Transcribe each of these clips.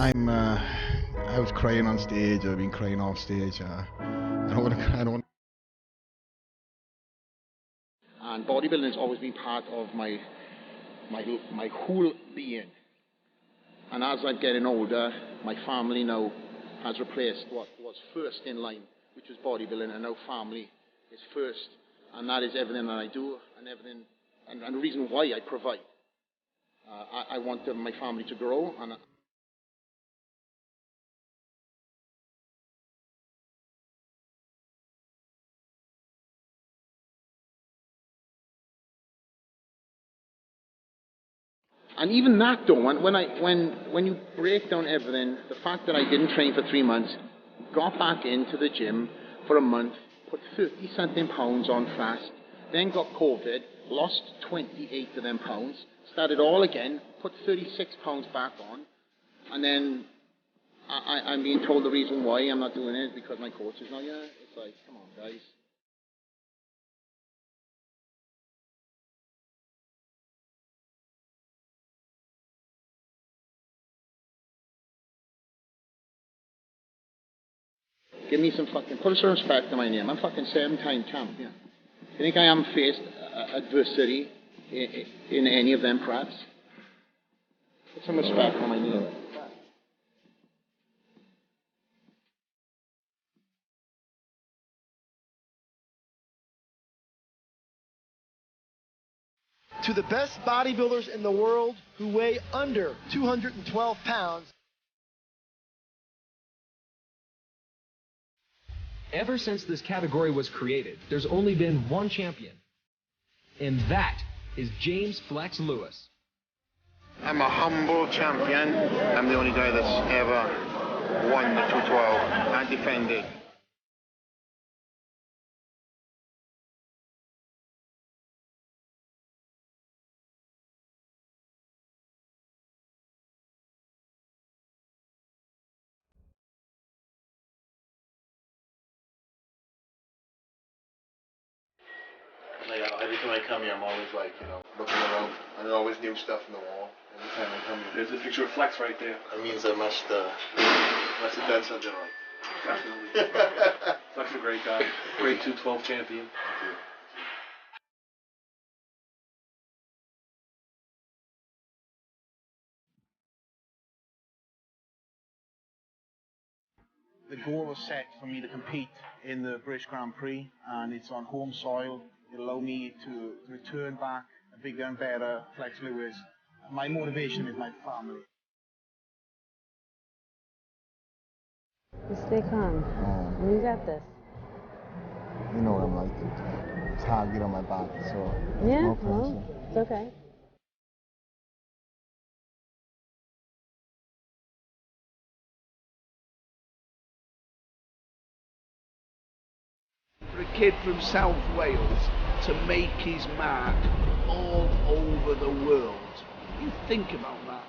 I was crying on stage. I've been crying off stage. I don't want to. I don't want. And bodybuilding has always been part of my whole being. And as I'm getting older, my family now has replaced what was first in line, which was bodybuilding, and now family is first. And that is everything that I do, and everything, and the reason why I provide. I want my family to grow, and even that though, when you break down everything, the fact that I didn't train for 3 months, got back into the gym for a month, put 30 something pounds on fast, then got COVID, lost 28 of them pounds, started all again, put 36 pounds back on, and then I'm being told the reason why I'm not doing it is because my coach is not here. It's like, come on guys. Give me some fucking, put some respect on my name. I'm fucking 7-time champion. You think I haven't faced adversity in any of them prats? Put some respect on my name. To the best bodybuilders in the world who weigh under 212 pounds. Ever since this category was created, there's only been one champion, and that is James Flex Lewis. I'm a humble champion. I'm the only guy that's ever won the 212 and defended. Like, every time I come here, I'm always like, looking around, and there's always new stuff in the wall. Every time I come here. There's a picture of Flex right there. That means I must have done something right. Definitely. Flex is a great guy. Great 212 champion. The goal was set for me to compete in the British Grand Prix, and it's on home soil. It'll allow me to return back a bigger and better Flex Lewis. My motivation is my family. You stay calm. You got this. You know what I'm like. It's hard to get on my back, so Yeah, no pressure. well, it's okay. For a kid from South Wales to make his mark all over the world. You think about that.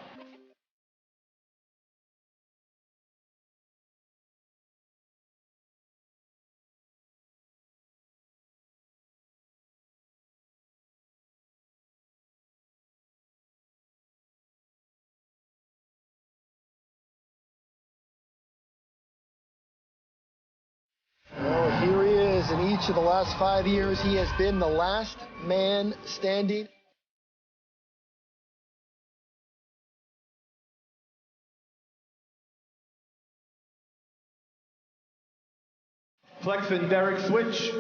Oh, here he is. In each of the last 5 years, he has been the last man standing. Flex and Derek switch.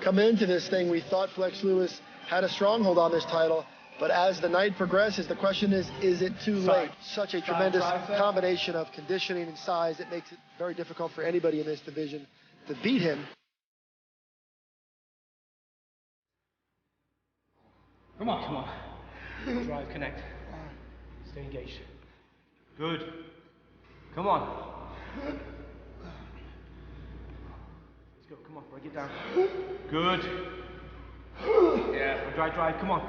Come into this thing, we thought Flex Lewis had a stronghold on this title, but as the night progresses, the question is it too late? Such a tremendous combination of conditioning and size, it makes it very difficult for anybody in this division to beat him. Come on. Drive, connect. Stay engaged. Good. Come on. Let's go. Come on, break it down. Good. Yeah, drive. Come on.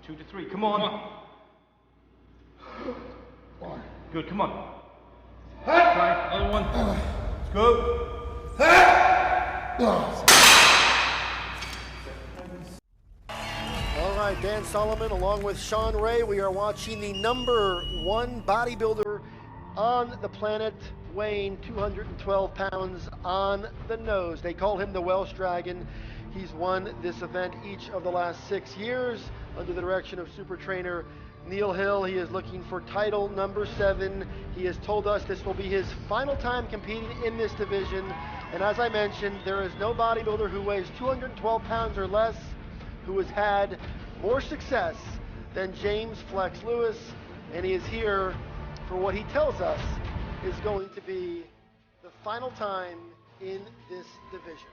2 to 3. Come on. Good. Come on. Drive. Another one. Let's go. All right, Dan Solomon along with Sean Ray. We are watching the #1 bodybuilder on the planet, weighing 212 pounds on the nose. They call him the Welsh Dragon. He's won this event each of the last 6 years under the direction of super trainer Neil Hill. He is looking for title #7. He has told us this will be his final time competing in this division. And as I mentioned, there is no bodybuilder who weighs 212 pounds or less who has had more success than James Flex Lewis. And he is here for what he tells us is going to be the final time in this division.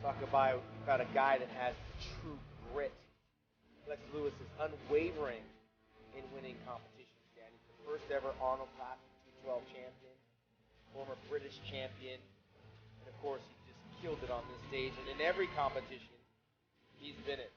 Talk about a guy that has true grit. Flex Lewis is unwavering in winning competitions. Dan, he's the first ever Arnold Classic 212 champion, former British champion, and of course he just killed it on this stage. And in every competition, he's been it.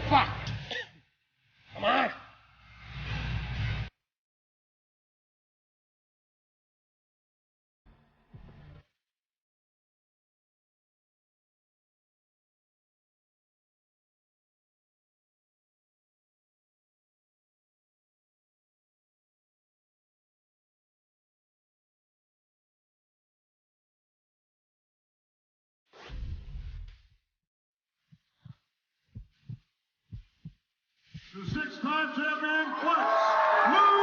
Fuck! Come on! The six-time champion, Flex Lewis!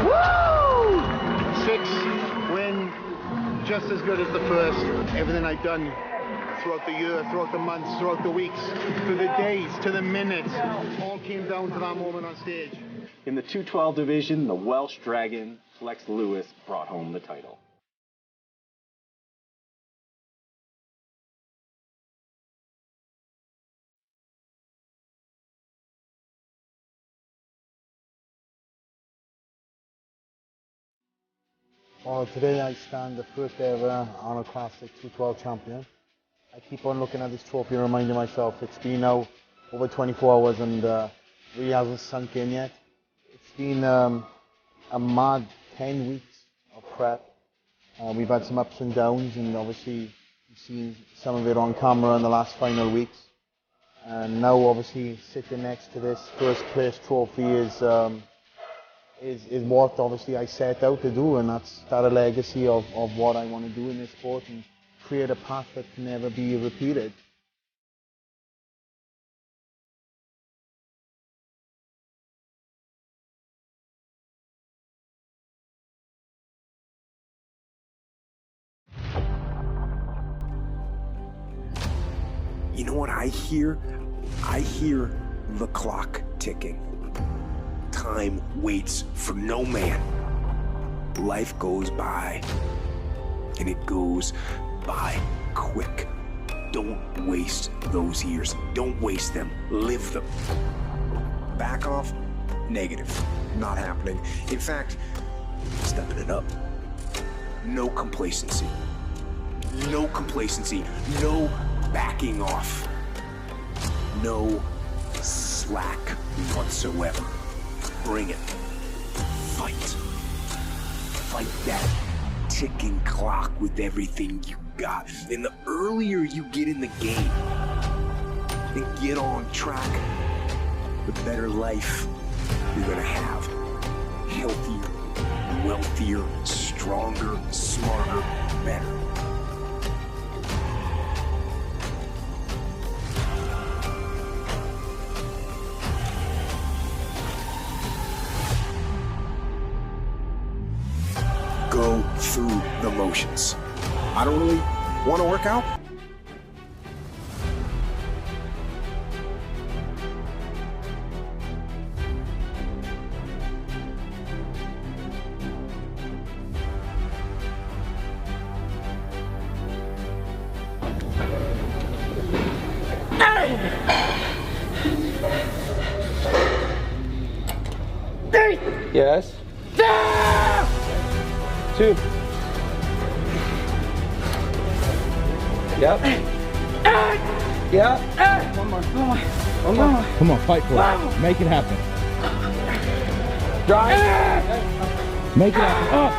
Woo! 6 win, just as good as the first. Everything I've done throughout the year, throughout the months, throughout the weeks, to the days, to the minutes, all came down to that moment on stage. In the 212 division, the Welsh Dragon, Flex Lewis, brought home the title. Well, today I stand the first ever Arnold Classic 212 champion. I keep on looking at this trophy and reminding myself it's been now over 24 hours and really hasn't sunk in yet. It's been a mad 10 weeks of prep. We've had some ups and downs, and obviously you've seen some of it on camera in the last final weeks. And now obviously sitting next to this first place trophy is what obviously I set out to do, and that's start a legacy of what I want to do in this sport and create a path that can never be repeated. You know what I hear? I hear the clock ticking. Time waits for no man. Life goes by, and it goes by quick. Don't waste those years. Don't waste them. Live them. Back off? Negative. Not happening. In fact, stepping it up. No complacency. No complacency. No backing off. No slack whatsoever. Bring it. Fight. Fight that ticking clock with everything you got. And the earlier you get in the game and get on track, the better life you're gonna have. Healthier, wealthier, stronger, smarter, better. Go through the motions. I don't really want to work out. Yes. 2. Yep. Yeah. One more. Come on, fight for it. Make it happen. Drive. Make it happen. Up.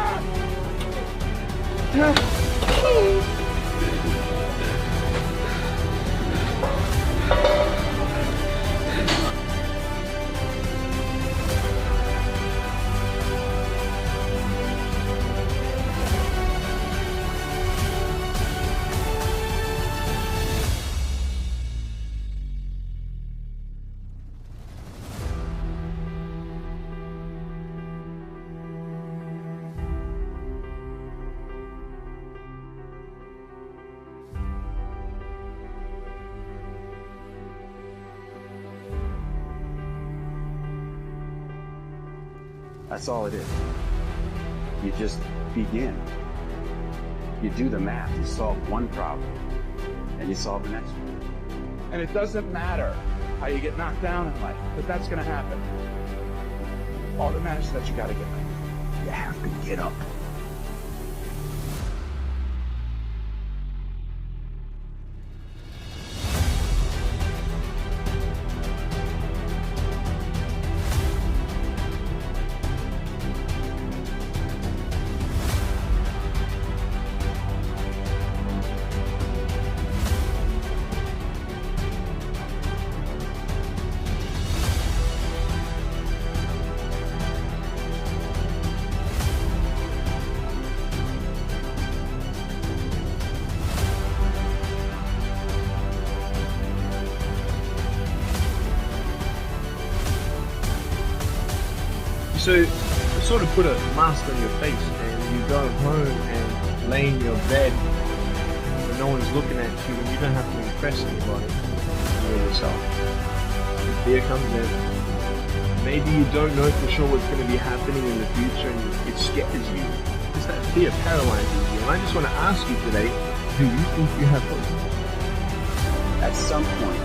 That's all it is. You just begin. You do the math, you solve one problem, and you solve the next one. And it doesn't matter how you get knocked down in life, but that's gonna happen. All that matters is that you gotta get up. You have to get up. So you sort of put a mask on your face and you go home and lay in your bed when no one's looking at you and you don't have to impress anybody. You're yourself. Fear comes in. Maybe you don't know for sure what's going to be happening in the future and it scares you. It's that fear paralyzes you. And I just want to ask you today, do you think you have hope? At some point,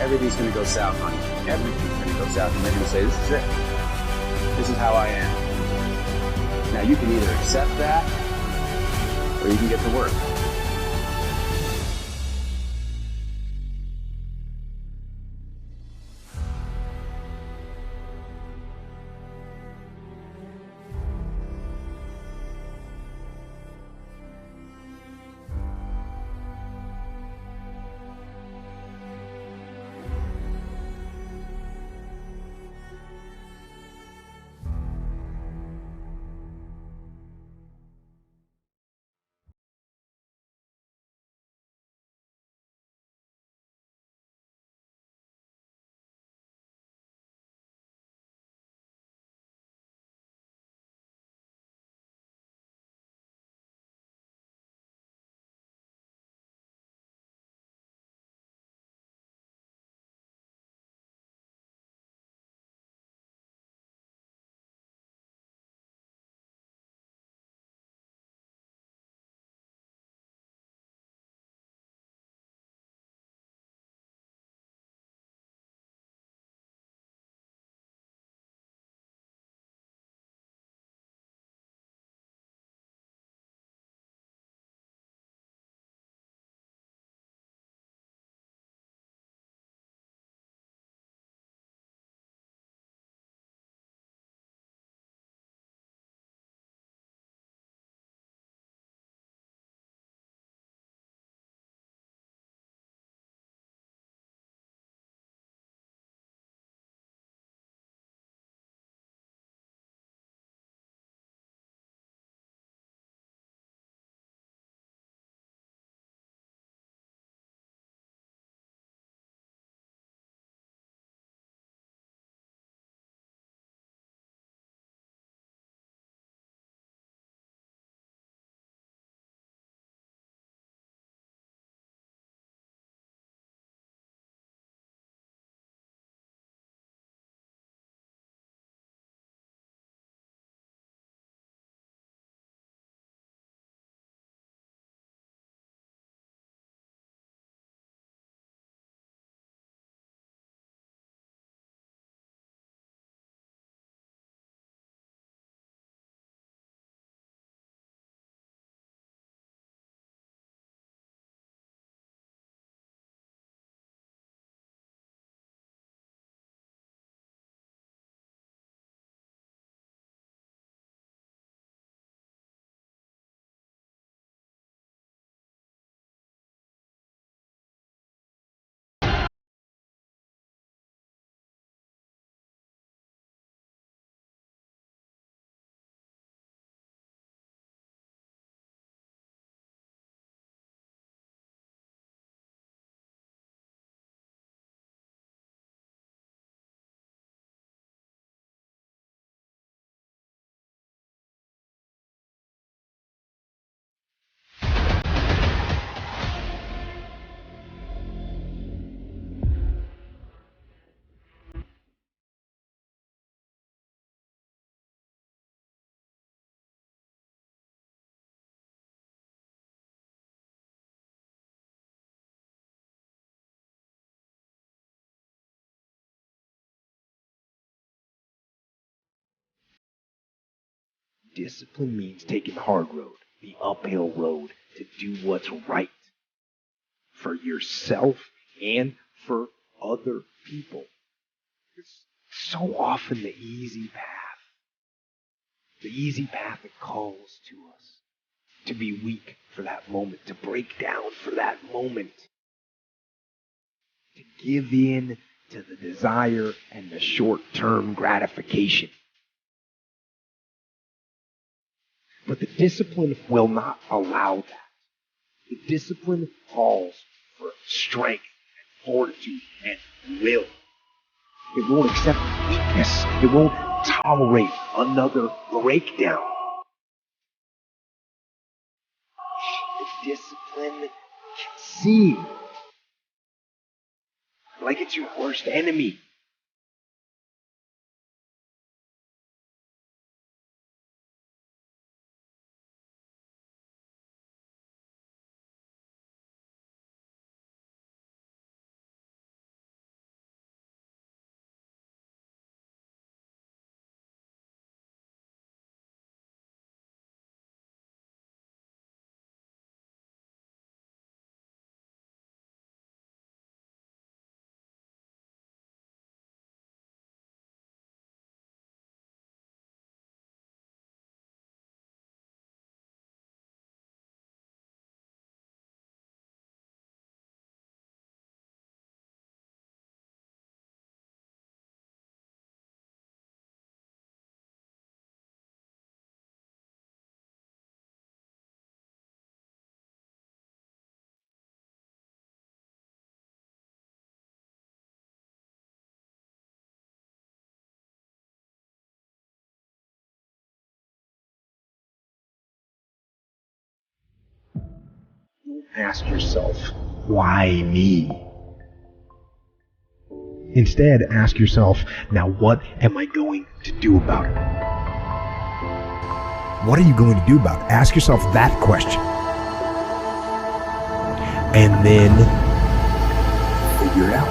everything's going to go south on you. Everything's going to go south, and they're going to say, this is it. This is how I am. Now you can either accept that, or you can get to work. Discipline means taking the hard road, the uphill road, to do what's right for yourself and for other people. It's so often the easy path that calls to us, to be weak for that moment, to break down for that moment, to give in to the desire and the short-term gratification. But the discipline will not allow that. The discipline calls for strength and fortitude and will. It won't accept weakness. It won't tolerate another breakdown. The discipline can seem like it's your worst enemy. Ask yourself, why me? Instead, ask yourself, now what am I going to do about it? What are you going to do about it? Ask yourself that question. And then figure it out.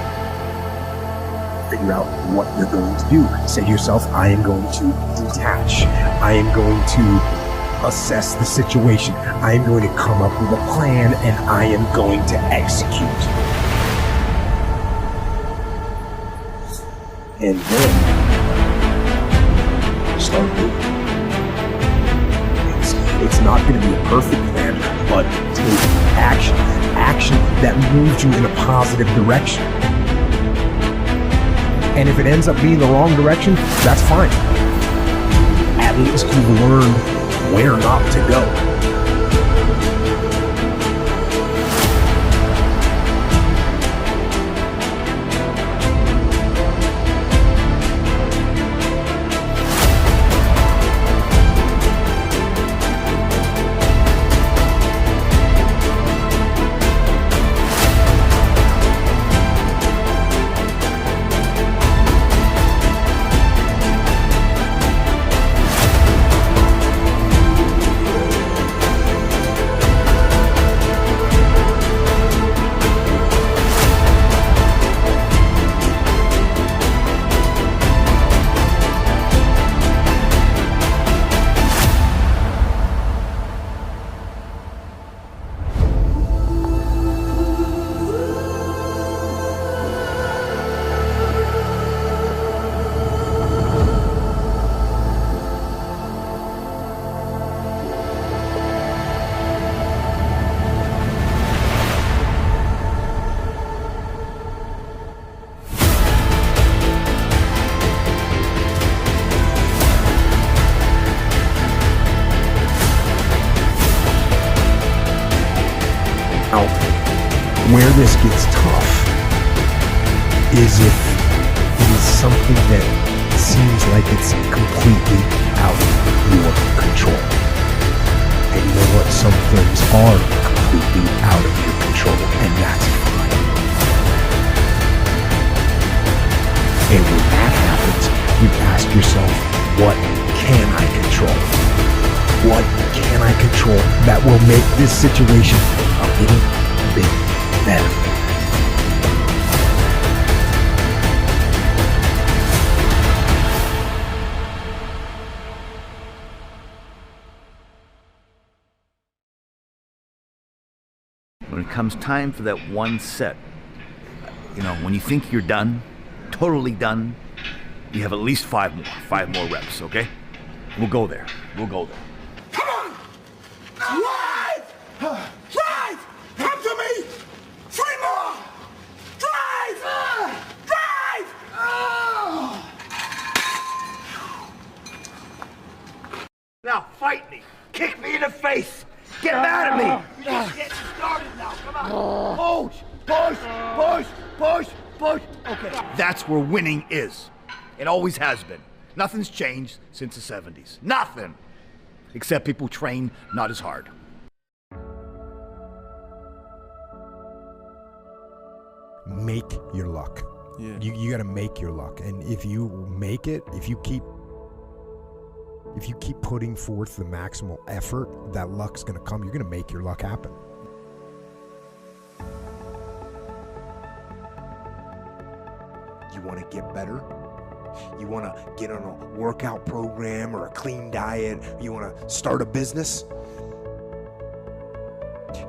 Figure out what you're going to do. Say to yourself, I am going to detach. I am going to assess the situation. I am going to come up with a plan and I am going to execute. And then start moving. It's not going to be a perfect plan, but take action. Action that moves you in a positive direction. And if it ends up being the wrong direction, that's fine. At least you've learned where not to go. Where this gets tough is if it is something that seems like it's completely out of your control. And you know what? Some things are completely out of your control, and that's fine. And when that happens, you ask yourself, what can I control? What can I control that will make this situation a little bit better? comes time for that one set, when you think you're done, totally done, you have at least five more reps, okay? We'll go there. Come on! Drive! Drive! Come to me! 3 more! Drive! Drive! Now fight me! Kick me in the face! Get mad at me! You're just getting started now, come on! Push! Okay. That's where winning is. It always has been. Nothing's changed since the 70s. Nothing! Except people train not as hard. Make your luck. Yeah. You got to make your luck, and if you make it, if you keep putting forth the maximal effort, that luck's going to come. You're going to make your luck happen. You want to get better? You want to get on a workout program or a clean diet? You want to start a business?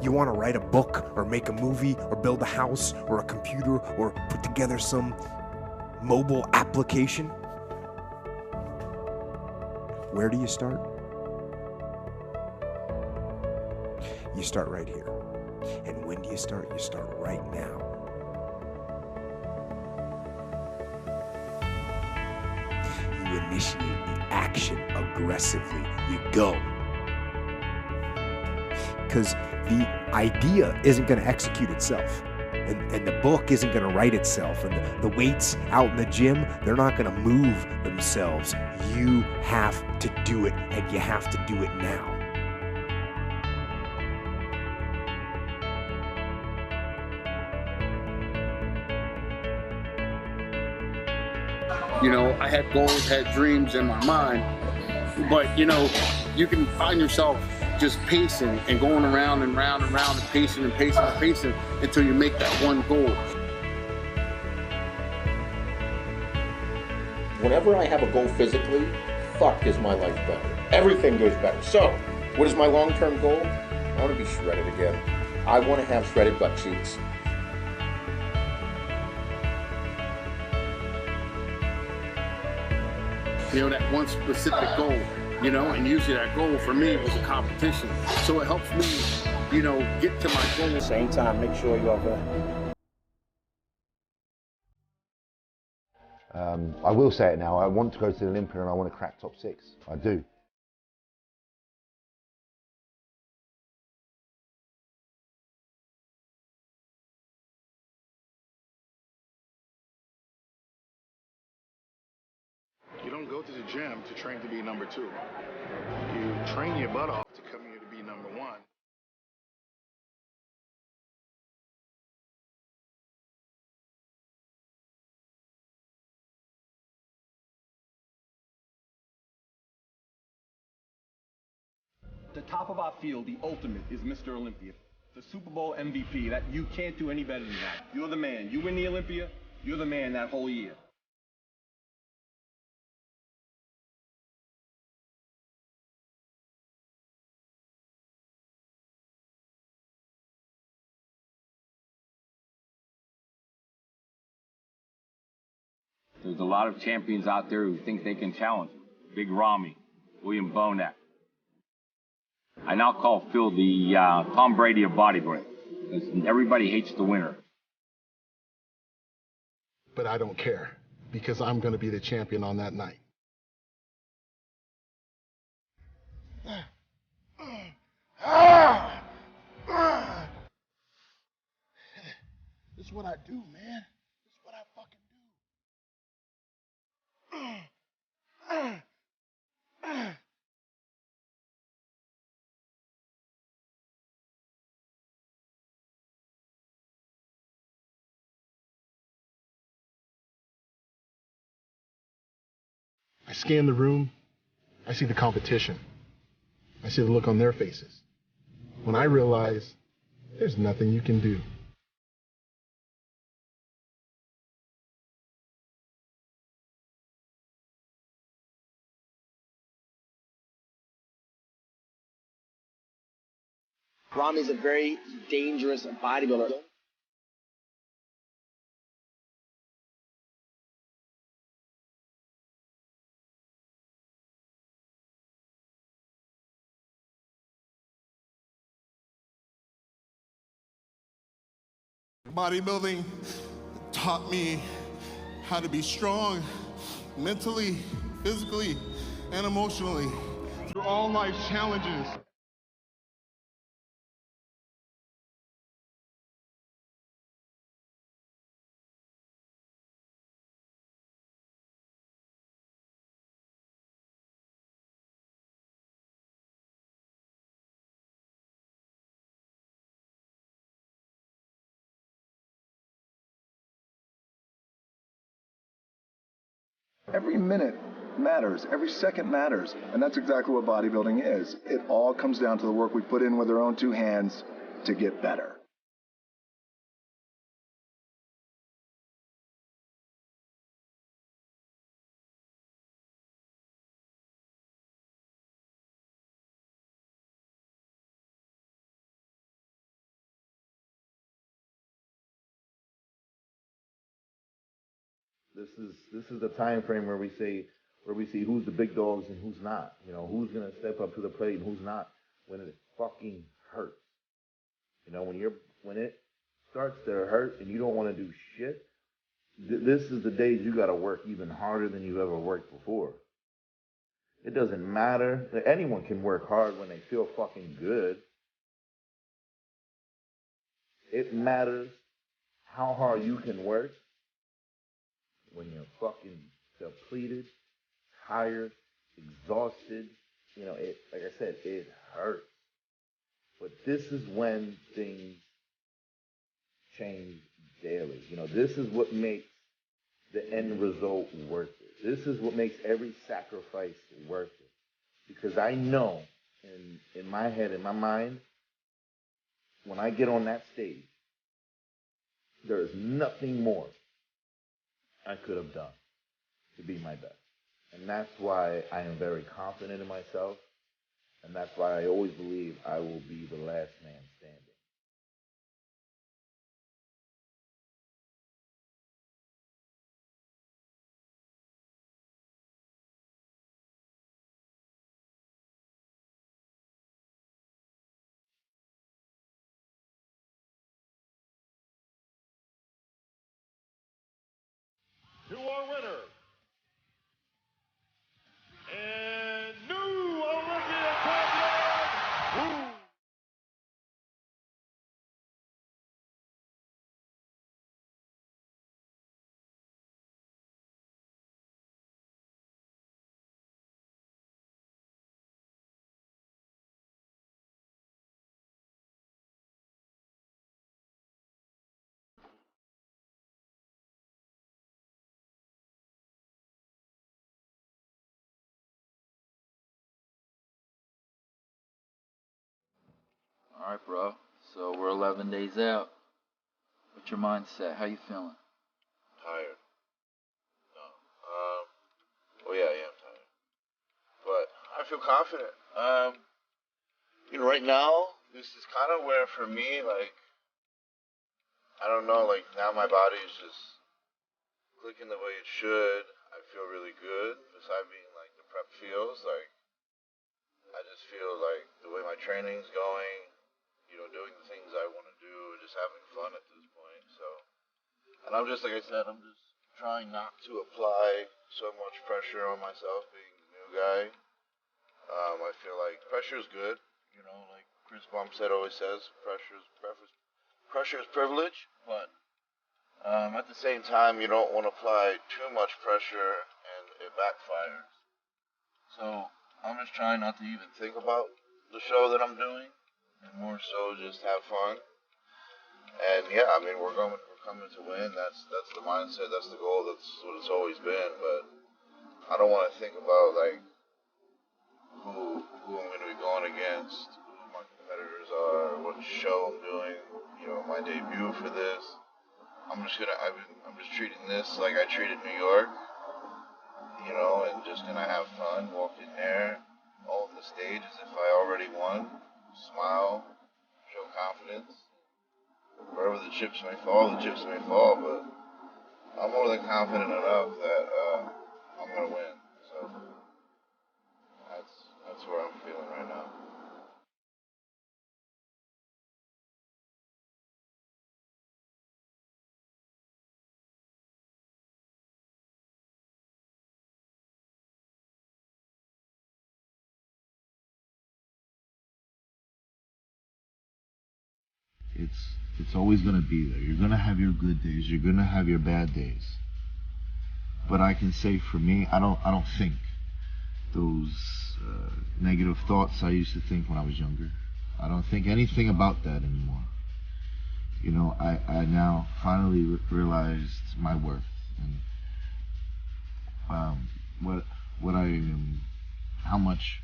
You want to write a book or make a movie or build a house or a computer or put together some mobile application? Where do you start? You start right here. And when do you start? You start right now. You initiate the action aggressively. You go. Because the idea isn't going to execute itself. And the book isn't going to write itself. And the weights out in the gym, they're not going to move themselves. You have to do it, and you have to do it now. I had goals, had dreams in my mind, but you can find yourself just pacing and going around and round and round and pacing until you make that one goal. Whenever I have a goal physically, fuck is my life better. Everything goes better. So, what is my long-term goal? I want to be shredded again. I want to have shredded butt cheeks. That one specific goal, and usually that goal for me was a competition. So it helps me, get to my goal. Same time, make sure you have I will say it now, I want to go to the Olympia and I want to crack top 6. I do. You don't go to the gym to train to be number 2. You train your butt off to come here to be number 1. The top of our field, the ultimate, is Mr. Olympia. The Super Bowl MVP. That you can't do any better than that. You're the man. You win the Olympia, you're the man that whole year. There's a lot of champions out there who think they can challenge him. Big Ramy, William Bonac. I now call Phil the Tom Brady of bodybuilding, because everybody hates the winner. But I don't care, because I'm going to be the champion on that night. This is what I do, man. This is what I fucking do. I scan the room. I see the competition. I see the look on their faces. When I realize there's nothing you can do. Rami's a very dangerous bodybuilder. Bodybuilding taught me how to be strong mentally, physically, and emotionally through all life's challenges. Every minute matters, every second matters, and that's exactly what bodybuilding is. It all comes down to the work we put in with our own two hands to get better. This is the time frame where we see who's the big dogs and who's not. You know, who's gonna step up to the plate and who's not when it fucking hurts. You know, when it starts to hurt and you don't want to do shit, this is the days you gotta work even harder than you ever worked before. It doesn't matter. Anyone can work hard when they feel fucking good. It matters how hard you can work when you're fucking depleted, tired, exhausted. You know, it, like I said, it hurts. But this is when things change daily. You know, this is what makes the end result worth it. This is what makes every sacrifice worth it. Because I know in my head, in my mind, when I get on that stage, there is nothing more I could have done to be my best. And that's why I am very confident in myself. And that's why I always believe I will be the last man standing. To our winner, and new Olympian champion, All right, bro. So we're 11 days out. What's your mindset? How you feeling? Tired. No. Well, yeah, I am tired. But I feel confident. You know, right now, this is kind of where, for me, like, I don't know, like, now my body is just clicking the way it should. I feel really good. Besides being, like, the prep feels, like, I just feel like the way my training's going, you know, doing the things I want to do, just having fun at this point. So, and I'm just, like I said, I'm just trying not to apply so much pressure on myself being the new guy. I feel like pressure is good, you know, like Chris Bumstead always says, pressure is privilege, but at the same time, you don't want to apply too much pressure and it backfires. So I'm just trying not to even think about the show that I'm doing, and more so just have fun. And yeah, I mean, we're coming to win. That's the mindset. That's the goal. That's what it's always been. But I don't want to think about like who I'm going to be going against, who my competitors are, what show I'm doing. You know, my debut for this. I'm just treating this like I treated New York. You know, and just gonna have fun, walk in there, all on the stage as if I already won, smile, confidence. Wherever the chips may fall, the chips may fall, but I'm more than confident enough that I'm going to win. So that's where I'm feeling right now. It's always going to be there. You're going to have your good days. You're going to have your bad days. But I can say for me, I don't think those negative thoughts I used to think when I was younger. I don't think anything about that anymore. You know, I now finally realized my worth and what I am, how much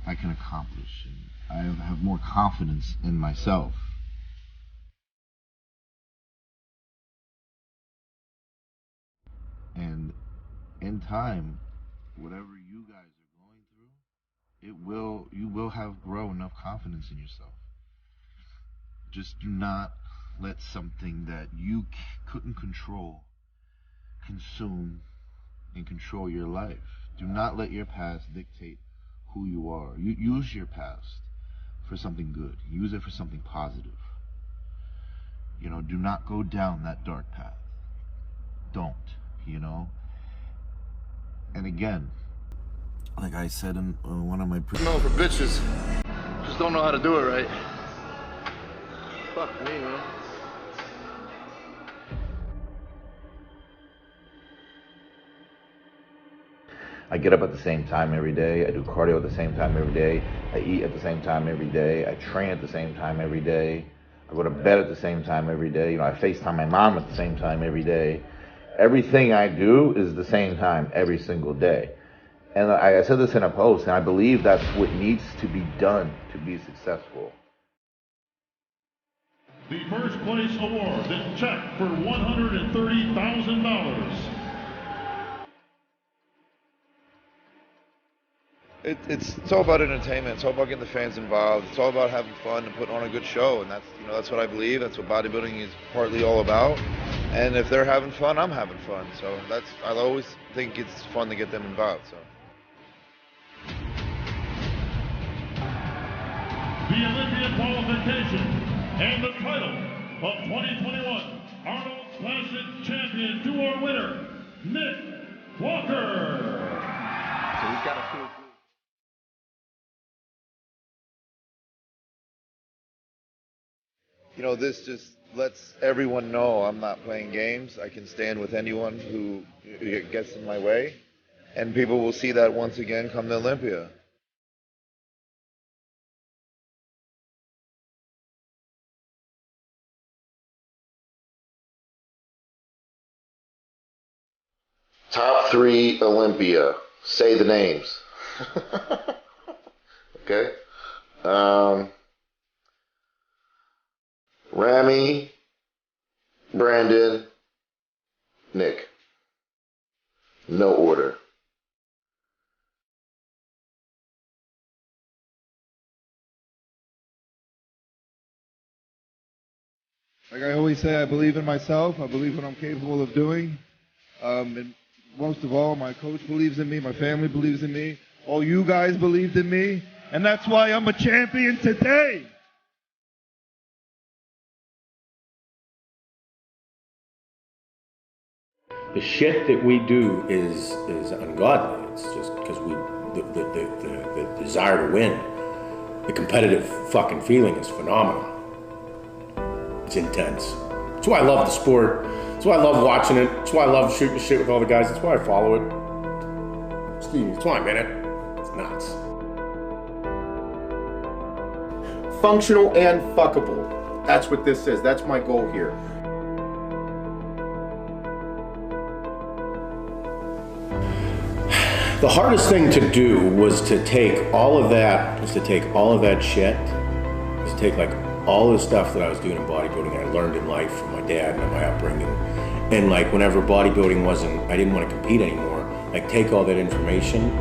I can accomplish, and I have more confidence in myself. And in time, whatever you guys are going through, you will have grown enough confidence in yourself. Just do not let something that you couldn't control consume and control your life. Do not let your past dictate who you are. You use your past for something good. Use it for something positive. You know, do not go down that dark path. Don't, you know. And again, like I said in one of my No, for bitches. Just don't know how to do it right. Fuck me, man. I get up at the same time every day. I do cardio at the same time every day. I eat at the same time every day. I train at the same time every day. I go to bed at the same time every day. You know, I FaceTime my mom at the same time every day. Everything I do is the same time every single day. And I said this in a post, and I believe that's what needs to be done to be successful. The first place award is check for $130,000. It's all about entertainment. It's all about getting the fans involved. It's all about having fun and putting on a good show, and that's what I believe. That's what bodybuilding is partly all about. And if they're having fun, I'm having fun. So I always think it's fun to get them involved. So. The Olympian qualification and the title of 2021 Arnold Classic Champion Tour winner, Nick Walker. So he's got to feel good. You know, this just lets everyone know I'm not playing games. I can stand with anyone who gets in my way. And people will see that once again come to Olympia. Top 3 Olympia. Say the names. Okay. Rami, Brandon, Nick. No order. Like I always say, I believe in myself. I believe what I'm capable of doing. And most of all, my coach believes in me. My family believes in me. All you guys believed in me. And that's why I'm a champion today. The shit that we do is ungodly. It's just because the desire to win, the competitive fucking feeling is phenomenal. It's intense. That's why I love the sport. That's why I love watching it. That's why I love shooting shit with all the guys. That's why I follow it. Steve, it's why I'm in it. It's nuts. Functional and fuckable. That's what this is. That's my goal here. The hardest thing to do was to take all of that, shit, was to take like all the stuff that I was doing in bodybuilding I learned in life from my dad and my upbringing. And like whenever bodybuilding I didn't want to compete anymore, like take all that information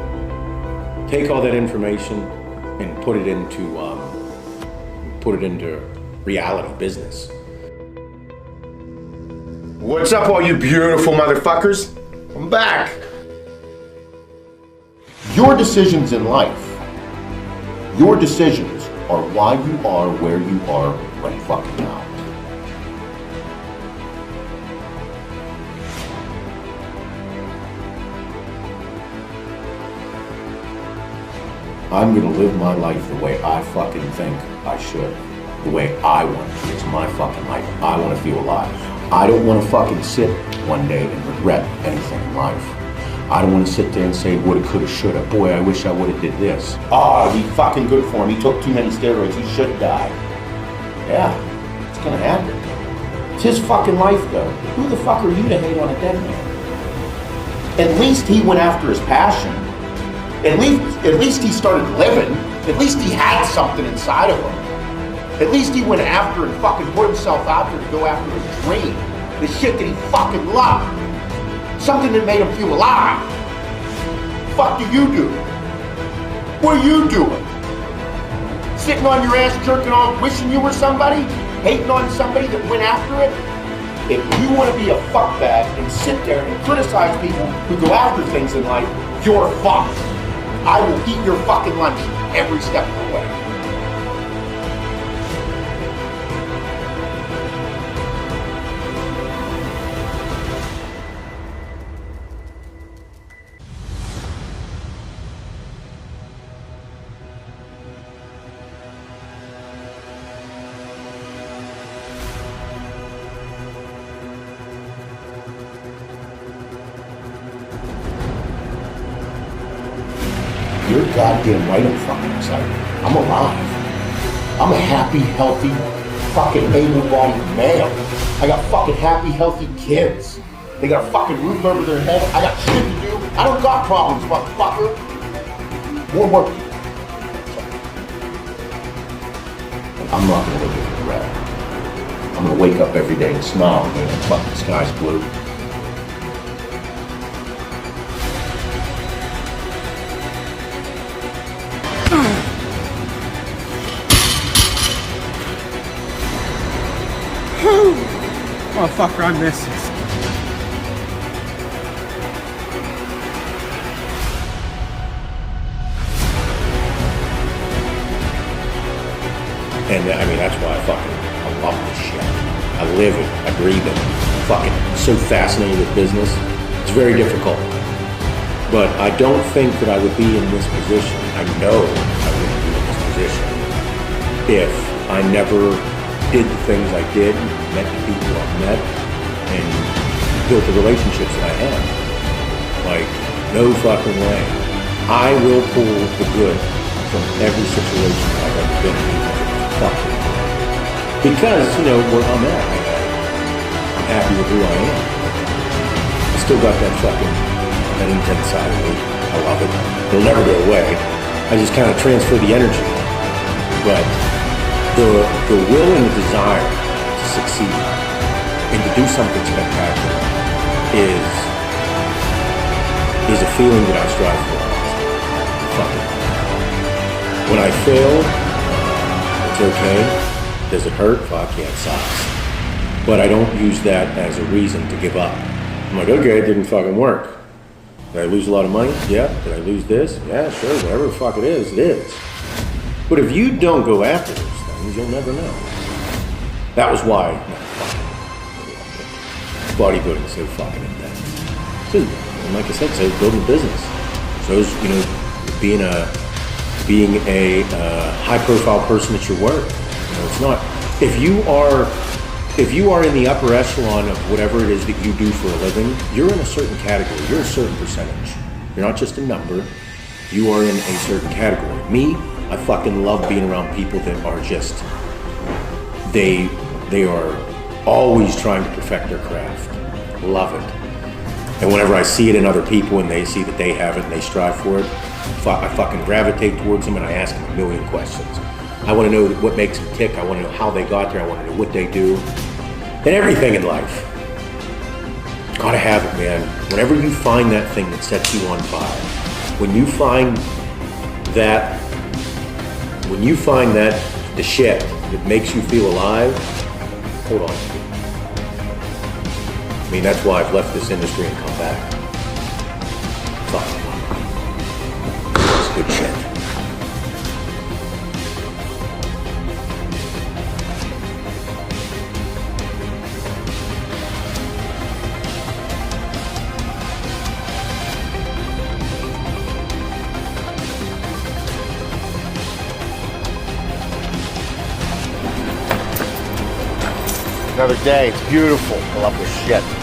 and put it into reality business. What's up, all you beautiful motherfuckers? I'm back. Your decisions in life, your decisions are why you are where you are right fucking now. I'm gonna live my life the way I fucking think I should. The way I want to. It's my fucking life. I want to feel alive. I don't want to fucking sit one day and regret anything in life. I don't want to sit there and say, woulda, coulda, shoulda. Boy, I wish I woulda did this. Oh, he fucking good for him. He took too many steroids. He should die. Yeah, it's gonna happen. It's his fucking life, though. Who the fuck are you to hate on a dead man? At least he went after his passion. At least he started living. At least he had something inside of him. At least he went after and fucking put himself out there to go after his dream. The shit that he fucking loved. Something that made him feel alive. Fuck do you do? What are you doing? Sitting on your ass jerking off wishing you were somebody? Hating on somebody that went after it? If you want to be a fuckbag and sit there and criticize people who go after things in life, you're fucked. I will eat your fucking lunch every step of the way. You're goddamn right I'm fucking excited. I'm alive. I'm a happy, healthy, fucking able-bodied male. I got fucking happy, healthy kids. They got a fucking roof over their head. I got shit to do. I don't got problems, motherfucker. More. I'm not gonna live with regret. I'm gonna wake up every day and smile and the fucking sky's blue. Motherfucker, I miss this. And I mean, that's why I love this shit. I live it, I breathe it. Fucking so fascinated with business. It's very difficult. But I don't think that I would be in this position. I know I wouldn't be in this position if I never did the things I did, met the people I've met, and built the relationships that I have. Like, no fucking way. I will pull the good from every situation I've ever been in. Fucking. Because, you know, where I'm at, I'm happy with who I am. I still got that intense side of me. I love it. It'll never go away. I just kind of transfer the energy. But the will and the desire to succeed and to do something spectacular is a feeling that I strive for. Fuck it. When I fail, it's okay. Does it hurt? Fuck yeah, it sucks. But I don't use that as a reason to give up. I'm like, okay, it didn't fucking work. Did I lose a lot of money? Yeah. Did I lose this? Yeah, sure. Whatever the fuck it is, it is. But if you don't go after those things, you'll never know. That was why bodybuilding is so fucking intense. So, like I said, so building a business. So, you know, being a high-profile person at your work. You know, it's not. If you are in the upper echelon of whatever it is that you do for a living, you're in a certain category. You're a certain percentage. You're not just a number. You are in a certain category. Me, I fucking love being around people that are just, they are always trying to perfect their craft. Love it. And whenever I see it in other people and they see that they have it and they strive for it, I fucking gravitate towards them and I ask them a million questions. I want to know what makes them tick. I want to know how they got there. I want to know what they do. And everything in life. Gotta have it, man. Whenever you find that thing that sets you on fire, when you find that the shit If it makes you feel alive, hold on. I mean, that's why I've left this industry and come back. Fuck. That's good shit. Another day. It's beautiful. I love this shit.